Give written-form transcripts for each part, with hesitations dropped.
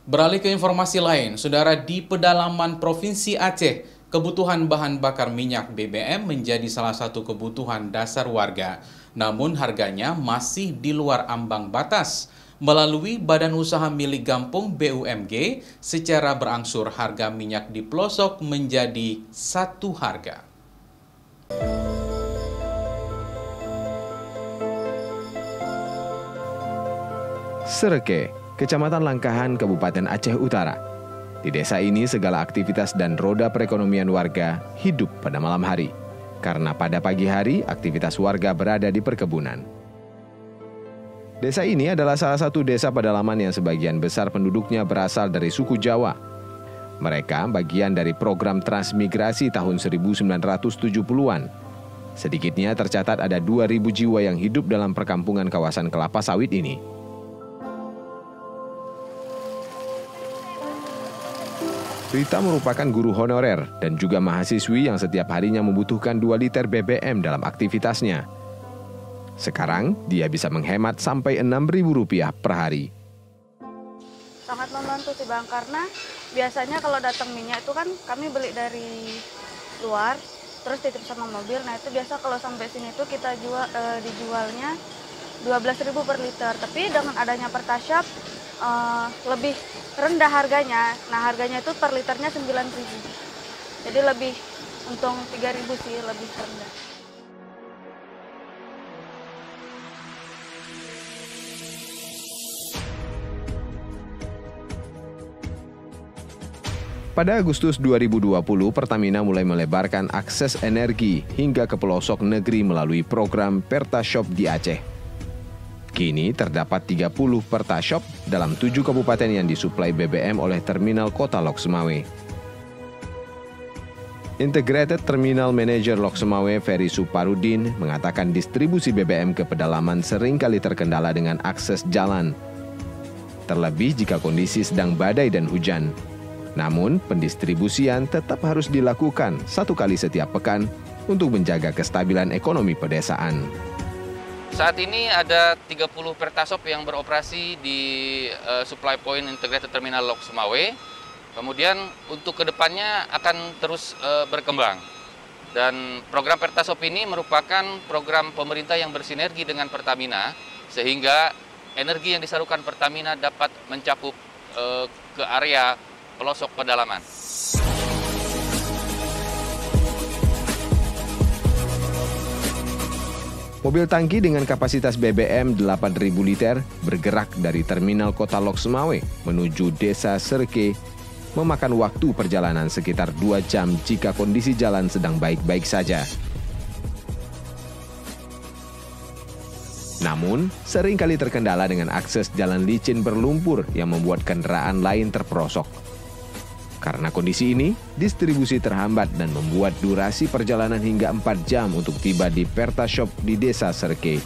Beralih ke informasi lain, saudara, di pedalaman Provinsi Aceh, kebutuhan bahan bakar minyak BBM menjadi salah satu kebutuhan dasar warga. Namun harganya masih di luar ambang batas. Melalui badan usaha milik Gampung BUMG, secara berangsur harga minyak di pelosok menjadi satu harga. Sereke, Kecamatan Langkahan, Kabupaten Aceh Utara. Di desa ini segala aktivitas dan roda perekonomian warga hidup pada malam hari. Karena pada pagi hari aktivitas warga berada di perkebunan. Desa ini adalah salah satu desa pedalaman yang sebagian besar penduduknya berasal dari suku Jawa. Mereka bagian dari program transmigrasi tahun 1970-an. Sedikitnya tercatat ada 2.000 jiwa yang hidup dalam perkampungan kawasan kelapa sawit ini. Rita merupakan guru honorer dan juga mahasiswi yang setiap harinya membutuhkan 2 liter BBM dalam aktivitasnya. Sekarang, dia bisa menghemat sampai Rp6.000 per hari. Sangat membantu sih Bang, karena biasanya kalau datang minyak itu kan kami beli dari luar, terus titip sama mobil. Nah itu biasa kalau sampai sini tuh kita dijualnya 12.000 per liter. Tapi dengan adanya Pertashop lebih rendah harganya. Nah harganya itu per liternya 9.000. Jadi lebih untung 3.000 sih, lebih rendah. Pada Agustus 2020, Pertamina mulai melebarkan akses energi hingga ke pelosok negeri melalui program Pertashop di Aceh. Kini terdapat 30 Pertashop dalam 7 kabupaten yang disuplai BBM oleh Terminal Kota Lok Sumawe. Integrated Terminal Manager Lok Sumawe Ferry Suparudin mengatakan distribusi BBM ke pedalaman seringkali terkendala dengan akses jalan. Terlebih jika kondisi sedang badai dan hujan. Namun, pendistribusian tetap harus dilakukan 1 kali setiap pekan untuk menjaga kestabilan ekonomi pedesaan. Saat ini ada 30 Pertashop yang beroperasi di Supply Point Integrated Terminal Lok Sumawe. Kemudian untuk kedepannya akan terus berkembang. Dan program Pertashop ini merupakan program pemerintah yang bersinergi dengan Pertamina, sehingga energi yang disalurkan Pertamina dapat mencakup ke area pelosok pedalaman. Mobil tangki dengan kapasitas BBM 8.000 liter bergerak dari Terminal Kota Lok Sumawe menuju Desa Sereke, memakan waktu perjalanan sekitar 2 jam jika kondisi jalan sedang baik-baik saja. Namun, seringkali terkendala dengan akses jalan licin berlumpur yang membuat kendaraan lain terperosok. Karena kondisi ini, distribusi terhambat dan membuat durasi perjalanan hingga 4 jam untuk tiba di Pertashop di Desa Sereke.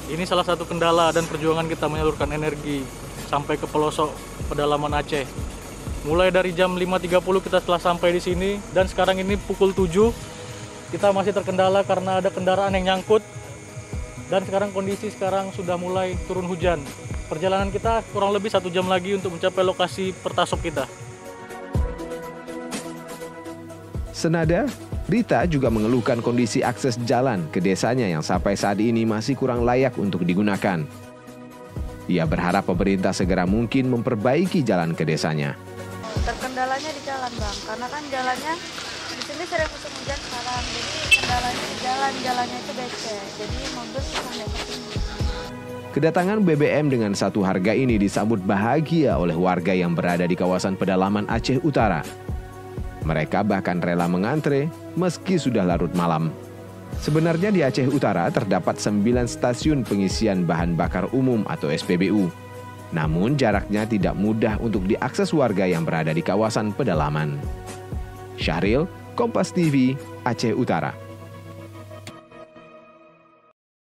Ini salah satu kendala dan perjuangan kita menyalurkan energi sampai ke pelosok pedalaman Aceh. Mulai dari jam 5.30 kita telah sampai di sini dan sekarang ini pukul 7 kita masih terkendala karena ada kendaraan yang nyangkut dan sekarang kondisi sudah mulai turun hujan. Perjalanan kita kurang lebih 1 jam lagi untuk mencapai lokasi Pertashop kita. Senada, Rita juga mengeluhkan kondisi akses jalan ke desanya yang sampai saat ini masih kurang layak untuk digunakan. Ia berharap pemerintah segera mungkin memperbaiki jalan ke desanya. Terkendalanya di jalan Bang, karena kan jalannya di sini sering musim hujan sekarang, jadi kendalanya di jalannya itu becek, jadi mobil sampai ke sini. Kedatangan BBM dengan satu harga ini disambut bahagia oleh warga yang berada di kawasan pedalaman Aceh Utara. Mereka bahkan rela mengantre meski sudah larut malam. Sebenarnya di Aceh Utara terdapat 9 stasiun pengisian bahan bakar umum atau SPBU. Namun jaraknya tidak mudah untuk diakses warga yang berada di kawasan pedalaman. Syahril, Kompas TV, Aceh Utara.